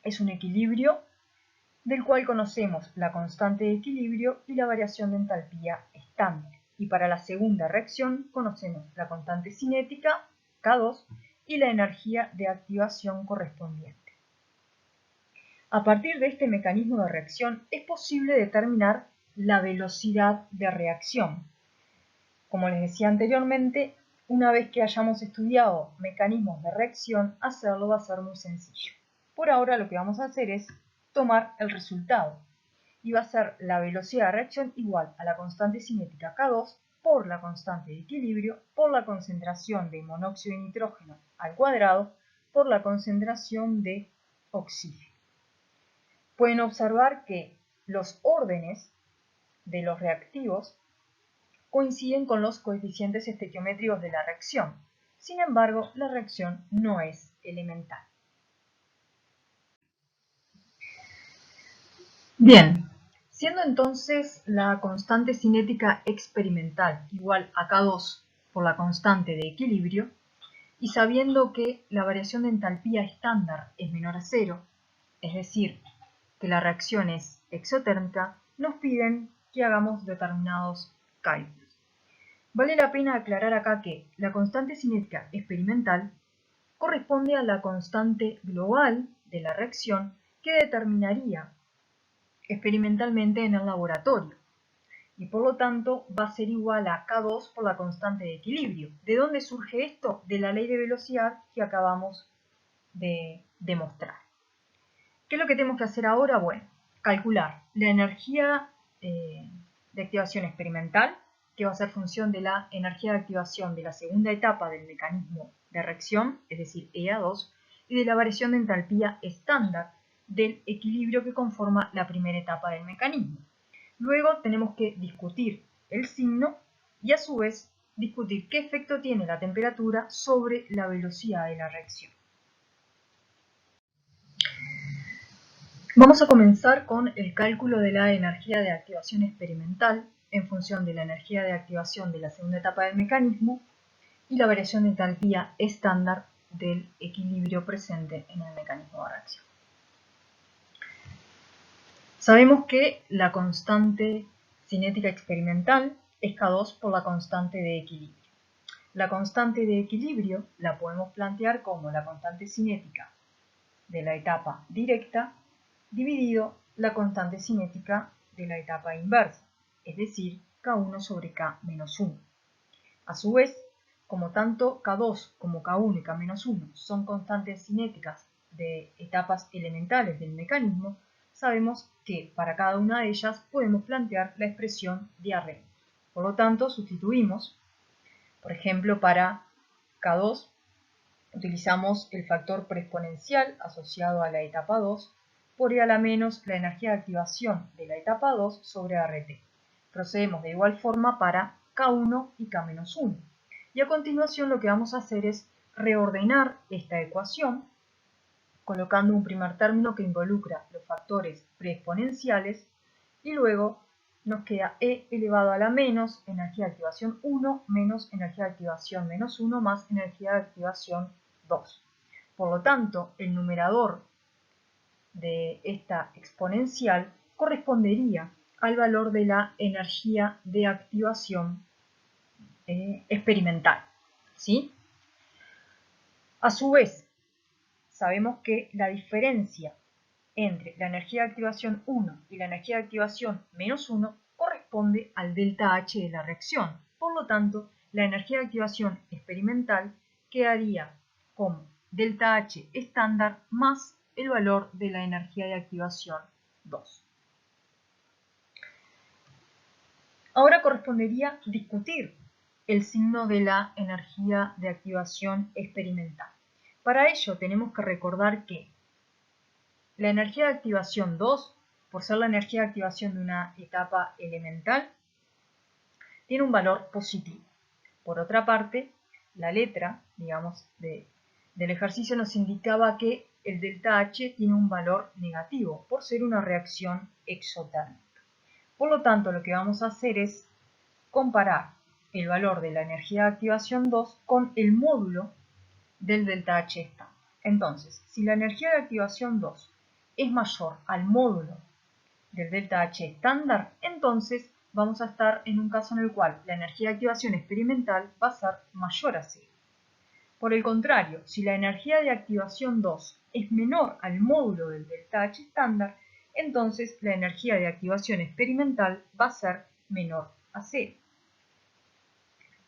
es un equilibrio del cual conocemos la constante de equilibrio y la variación de entalpía estándar. Y para la segunda reacción conocemos la constante cinética, K2, y la energía de activación correspondiente. A partir de este mecanismo de reacción es posible determinar la velocidad de reacción. Como les decía anteriormente, una vez que hayamos estudiado mecanismos de reacción, hacerlo va a ser muy sencillo. Por ahora lo que vamos a hacer es tomar el resultado y va a ser la velocidad de reacción igual a la constante cinética K2 por la constante de equilibrio por la concentración de monóxido de nitrógeno al cuadrado por la concentración de oxígeno. Pueden observar que los órdenes de los reactivos coinciden con los coeficientes estequiométricos de la reacción. Sin embargo, la reacción no es elemental. Bien, siendo entonces la constante cinética experimental igual a K2 por la constante de equilibrio, y sabiendo que la variación de entalpía estándar es menor a cero, es decir, que la reacción es exotérmica, nos piden que hagamos determinados cálculos. Vale la pena aclarar acá que la constante cinética experimental corresponde a la constante global de la reacción que determinaría experimentalmente en el laboratorio, y por lo tanto va a ser igual a K2 por la constante de equilibrio. ¿De dónde surge esto? De la ley de velocidad que acabamos de demostrar. ¿Qué es lo que tenemos que hacer ahora? Bueno, calcular la energía de activación experimental, que va a ser función de la energía de activación de la segunda etapa del mecanismo de reacción, es decir, EA2, y de la variación de entalpía estándar del equilibrio que conforma la primera etapa del mecanismo. Luego tenemos que discutir el signo y a su vez discutir qué efecto tiene la temperatura sobre la velocidad de la reacción. Vamos a comenzar con el cálculo de la energía de activación experimental en función de la energía de activación de la segunda etapa del mecanismo y la variación de entalpía estándar del equilibrio presente en el mecanismo de reacción. Sabemos que la constante cinética experimental es K2 por la constante de equilibrio. La constante de equilibrio la podemos plantear como la constante cinética de la etapa directa dividido la constante cinética de la etapa inversa, es decir, K1 sobre K menos 1. A su vez, como tanto K2 como K1 y K menos 1 son constantes cinéticas de etapas elementales del mecanismo, sabemos que para cada una de ellas podemos plantear la expresión de Arrhenius. Por lo tanto, sustituimos, por ejemplo, para K2 utilizamos el factor preexponencial asociado a la etapa 2 por E a la menos la energía de activación de la etapa 2 sobre RT. Procedemos de igual forma para K1 y K menos 1. Y a continuación lo que vamos a hacer es reordenar esta ecuación colocando un primer término que involucra los factores preexponenciales y luego nos queda E elevado a la menos energía de activación 1 menos energía de activación menos 1 más energía de activación 2. Por lo tanto, el numerador de esta exponencial correspondería al valor de la energía de activación experimental, ¿sí? A su vez, sabemos que la diferencia entre la energía de activación 1 y la energía de activación menos 1 corresponde al delta H de la reacción. Por lo tanto, la energía de activación experimental quedaría como delta H estándar más el valor de la energía de activación 2. Ahora correspondería discutir el signo de la energía de activación experimental. Para ello tenemos que recordar que la energía de activación 2, por ser la energía de activación de una etapa elemental, tiene un valor positivo. Por otra parte, la letra, digamos, del ejercicio nos indicaba que el delta H tiene un valor negativo, por ser una reacción exotérmica. Por lo tanto, lo que vamos a hacer es comparar el valor de la energía de activación 2 con el módulo del delta H estándar. Entonces, si la energía de activación 2 es mayor al módulo del delta H estándar, entonces vamos a estar en un caso en el cual la energía de activación experimental va a ser mayor a 0. Por el contrario, si la energía de activación 2 es menor al módulo del delta H estándar, entonces la energía de activación experimental va a ser menor a 0.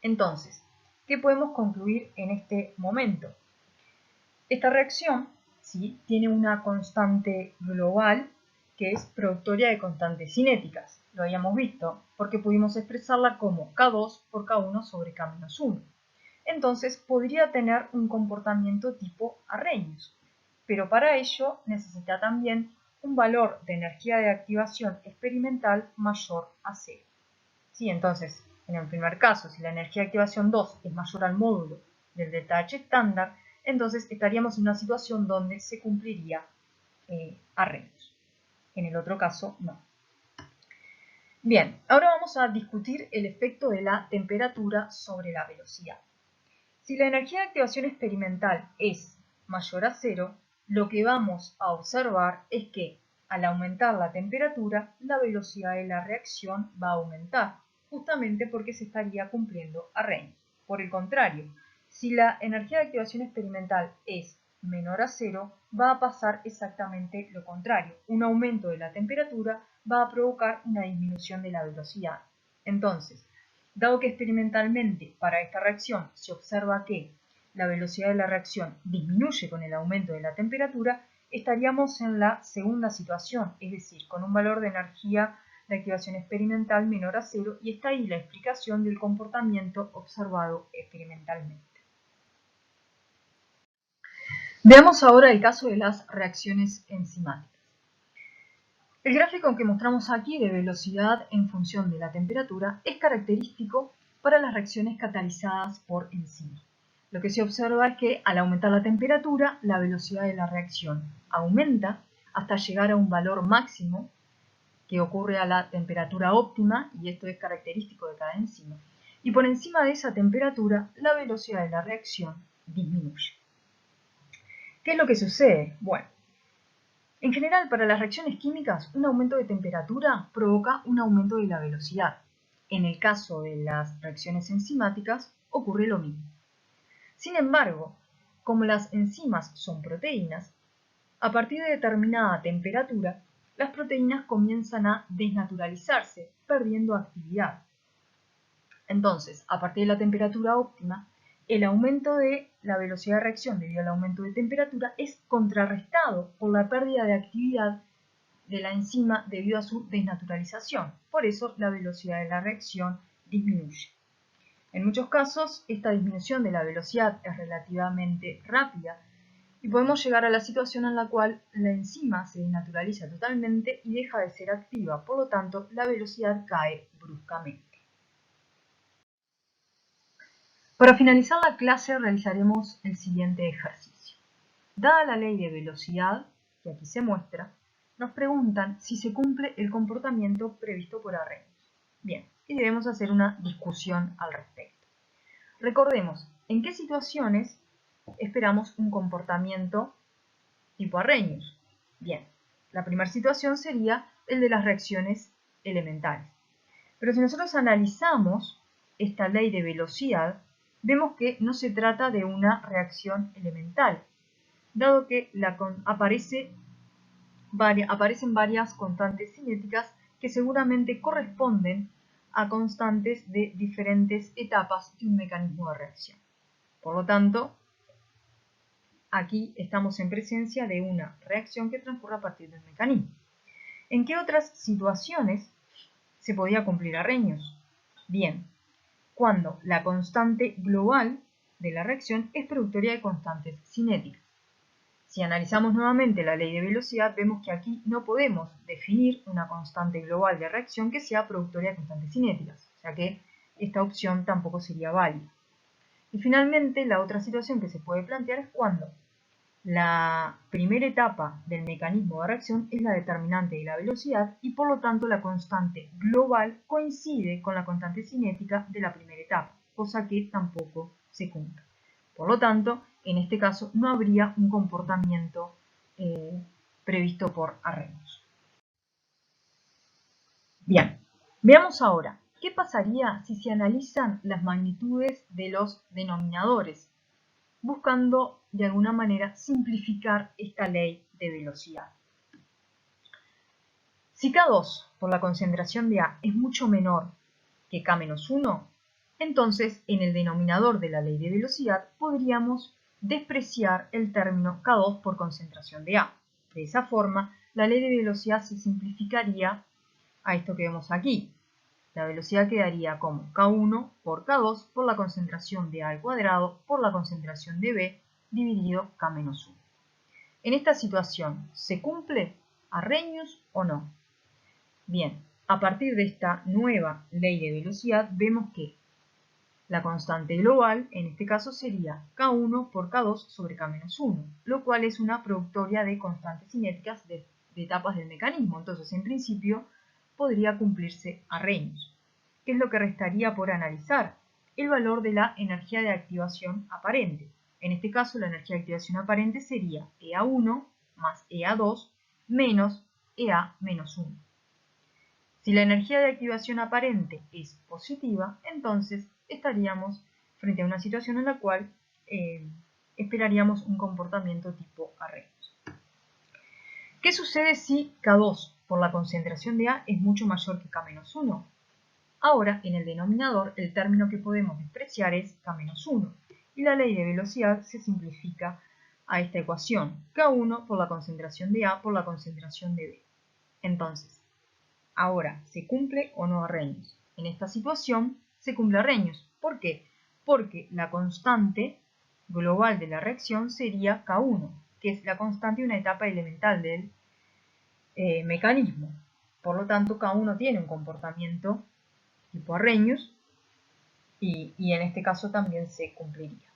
Entonces, ¿qué podemos concluir en este momento? Esta reacción, ¿sí?, tiene una constante global que es productoria de constantes cinéticas. Lo habíamos visto porque pudimos expresarla como K2 por K1 sobre K-1. Entonces podría tener un comportamiento tipo Arrhenius, pero para ello necesita también un valor de energía de activación experimental mayor a 0. ¿Sí? Entonces, en el primer caso, si la energía de activación 2 es mayor al módulo del delta H estándar, entonces estaríamos en una situación donde se cumpliría Arrhenius. En el otro caso, no. Bien, ahora vamos a discutir el efecto de la temperatura sobre la velocidad. Si la energía de activación experimental es mayor a 0, lo que vamos a observar es que al aumentar la temperatura, la velocidad de la reacción va a aumentar, justamente porque se estaría cumpliendo Arrhenius. Por el contrario, si la energía de activación experimental es menor a 0, va a pasar exactamente lo contrario. Un aumento de la temperatura va a provocar una disminución de la velocidad. Entonces, dado que experimentalmente para esta reacción se observa que la velocidad de la reacción disminuye con el aumento de la temperatura, estaríamos en la segunda situación, es decir, con un valor de energía de activación experimental menor a 0, y está ahí la explicación del comportamiento observado experimentalmente. Veamos ahora el caso de las reacciones enzimáticas. El gráfico que mostramos aquí de velocidad en función de la temperatura es característico para las reacciones catalizadas por enzimas. Lo que se observa es que al aumentar la temperatura, la velocidad de la reacción aumenta hasta llegar a un valor máximo que ocurre a la temperatura óptima, y esto es característico de cada enzima. Y por encima de esa temperatura, la velocidad de la reacción disminuye. ¿Qué es lo que sucede? Bueno, en general, para las reacciones químicas, un aumento de temperatura provoca un aumento de la velocidad. En el caso de las reacciones enzimáticas, ocurre lo mismo. Sin embargo, como las enzimas son proteínas, a partir de determinada temperatura, las proteínas comienzan a desnaturalizarse, perdiendo actividad. Entonces, a partir de la temperatura óptima, el aumento de la velocidad de reacción debido al aumento de temperatura es contrarrestado por la pérdida de actividad de la enzima debido a su desnaturalización. Por eso, la velocidad de la reacción disminuye. En muchos casos, esta disminución de la velocidad es relativamente rápida y podemos llegar a la situación en la cual la enzima se desnaturaliza totalmente y deja de ser activa. Por lo tanto, la velocidad cae bruscamente. Para finalizar la clase realizaremos el siguiente ejercicio. Dada la ley de velocidad, que aquí se muestra, nos preguntan si se cumple el comportamiento previsto por Arrhenius. Bien, y debemos hacer una discusión al respecto. Recordemos, ¿en qué situaciones esperamos un comportamiento tipo Arrhenius? Bien, la primera situación sería el de las reacciones elementales. Pero si nosotros analizamos esta ley de velocidad, vemos que no se trata de una reacción elemental, dado que aparecen varias constantes cinéticas que seguramente corresponden a constantes de diferentes etapas de un mecanismo de reacción. Por lo tanto, aquí estamos en presencia de una reacción que transcurre a partir del mecanismo. ¿En qué otras situaciones se podía cumplir Arrhenius? Bien, cuando la constante global de la reacción es productoria de constantes cinéticas. Si analizamos nuevamente la ley de velocidad, vemos que aquí no podemos definir una constante global de reacción que sea productoria de constantes cinéticas, o sea que esta opción tampoco sería válida. Y finalmente, la otra situación que se puede plantear es cuando la primera etapa del mecanismo de reacción es la determinante de la velocidad y por lo tanto la constante global coincide con la constante cinética de la primera etapa, cosa que tampoco se cumple. Por lo tanto, en este caso no habría un comportamiento previsto por Arrhenius. Bien, veamos ahora, ¿qué pasaría si se analizan las magnitudes de los denominadores, buscando de alguna manera simplificar esta ley de velocidad? Si K2 por la concentración de A es mucho menor que K-1, entonces en el denominador de la ley de velocidad podríamos despreciar el término K2 por concentración de A. De esa forma, la ley de velocidad se simplificaría a esto que vemos aquí. La velocidad quedaría como K1 por K2 por la concentración de A al cuadrado por la concentración de B dividido K-1. En esta situación, ¿se cumple Arrhenius o no? Bien, a partir de esta nueva ley de velocidad vemos que la constante global, en este caso, sería K1 por K2 sobre K-1, lo cual es una productoria de constantes cinéticas de etapas del mecanismo. Entonces, en principio, podría cumplirse Arrhenius. ¿Qué es lo que restaría por analizar? El valor de la energía de activación aparente. En este caso, la energía de activación aparente sería EA1 más EA2 menos EA menos 1. Si la energía de activación aparente es positiva, entonces estaríamos frente a una situación en la cual esperaríamos un comportamiento tipo Arrhenius. ¿Qué sucede si K2 por la concentración de A es mucho mayor que K-1? Ahora, en el denominador, el término que podemos despreciar es K-1, y la ley de velocidad se simplifica a esta ecuación, K1 por la concentración de A por la concentración de B. Entonces, ahora, ¿se cumple o no Arrhenius? En esta situación se cumple Arrhenius. ¿Por qué? Porque la constante global de la reacción sería K1, que es la constante de una etapa elemental del mecanismo. Por lo tanto, K1 tiene un comportamiento tipo Arrhenius y en este caso también se cumpliría.